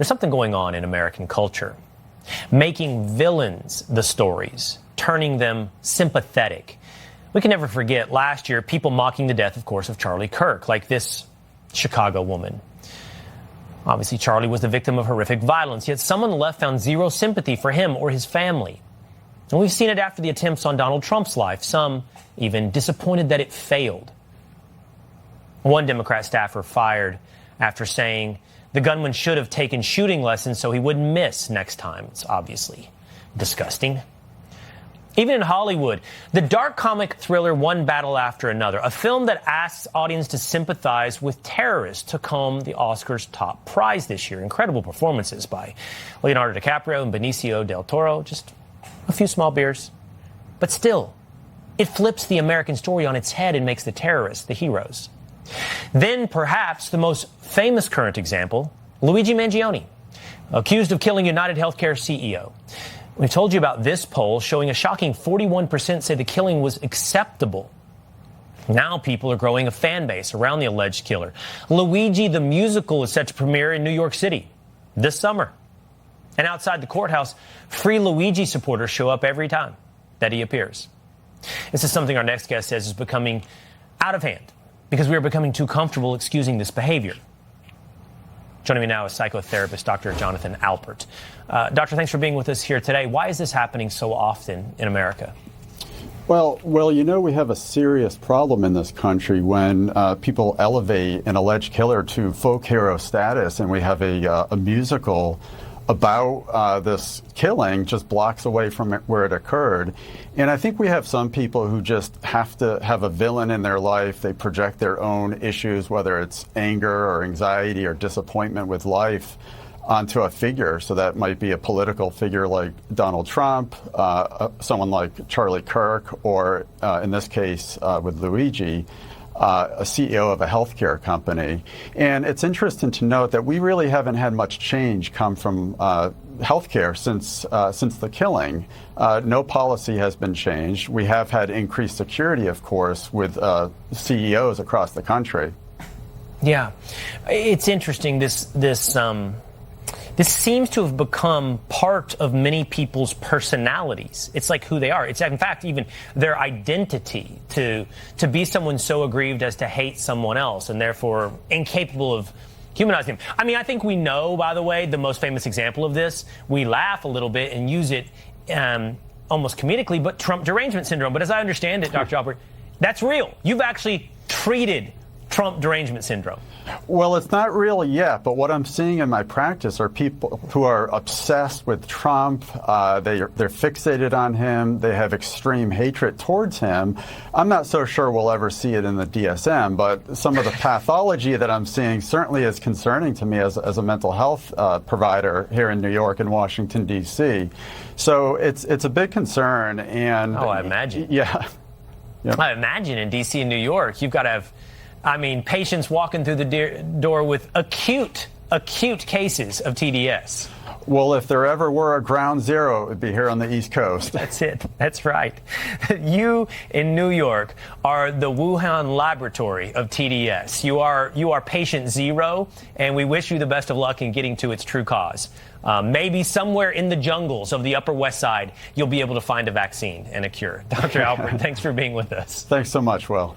There's something going on in American culture, making villains the stories, turning them sympathetic. We can never forget last year people mocking the death, of course, of Charlie Kirk, like this Chicago woman. Obviously, Charlie was the victim of horrific violence, yet some on the left found zero sympathy for him or his family. And we've seen it after the attempts on Donald Trump's life, some even disappointed that it failed. One Democrat staffer fired after saying the gunman should have taken shooting lessons so he wouldn't miss next time. It's obviously disgusting. Even in Hollywood, the dark comic thriller One Battle After Another, a film that asks audience to sympathize with terrorists, took home the Oscars' top prize this year. Incredible performances by Leonardo DiCaprio and Benicio del Toro. Just a few small beers. But still, it flips the American story on its head and makes the terrorists the heroes. Then, perhaps the most famous current example, Luigi Mangione, accused of killing United Healthcare CEO. We've told you about this poll showing a shocking 41% say the killing was acceptable. Now people are growing a fan base around the alleged killer. Luigi the Musical is set to premiere in New York City this summer. And outside the courthouse, Free Luigi supporters show up every time that he appears. This is something our next guest says is becoming out of hand because we are becoming too comfortable excusing this behavior. Joining me now is psychotherapist Dr. Jonathan Alpert. Doctor, thanks for being with us here today. Why is this happening so often in America? Well, you know, we have a serious problem in this country when people elevate an alleged killer to folk hero status, and we have a musical about this killing just blocks away from where it occurred. And I think we have some people who just have to have a villain in their life. They project their own issues, whether it's anger or anxiety or disappointment with life, onto a figure. So that might be a political figure like Donald Trump, someone like Charlie Kirk, or in this case with Luigi, a CEO of a healthcare company. And it's interesting to note that we really haven't had much change come from healthcare since the killing. No policy has been changed. We have had increased security, of course, with CEOs across the country. Yeah, it's interesting. This seems to have become part of many people's personalities. It's like who they are. It's in fact even their identity to be someone so aggrieved as to hate someone else and therefore incapable of humanizing them. I mean, I think we know, by the way, the most famous example of this. We laugh a little bit and use it almost comedically, but Trump derangement syndrome. But as I understand it, Dr. Alpert, that's real. You've actually treated Trump derangement syndrome. Well, it's not real yet, but what I'm seeing in my practice are people who are obsessed with Trump. They're fixated on him. They have extreme hatred towards him. I'm not so sure we'll ever see it in the DSM, but some of the pathology that I'm seeing certainly is concerning to me as a mental health provider here in New York and Washington, D.C. So it's a big concern. And I imagine. Yeah. Yep. I imagine in D.C. and New York, you've got to have, patients walking through the door with acute cases of TDS. Well, if there ever were a ground zero, it would be here on the East Coast. That's it. That's right. You in New York are the Wuhan laboratory of TDS. You are patient zero, and we wish you the best of luck in getting to its true cause. Maybe somewhere in the jungles of the Upper West Side, you'll be able to find a vaccine and a cure. Dr. Alpert, thanks for being with us. Thanks so much, Will.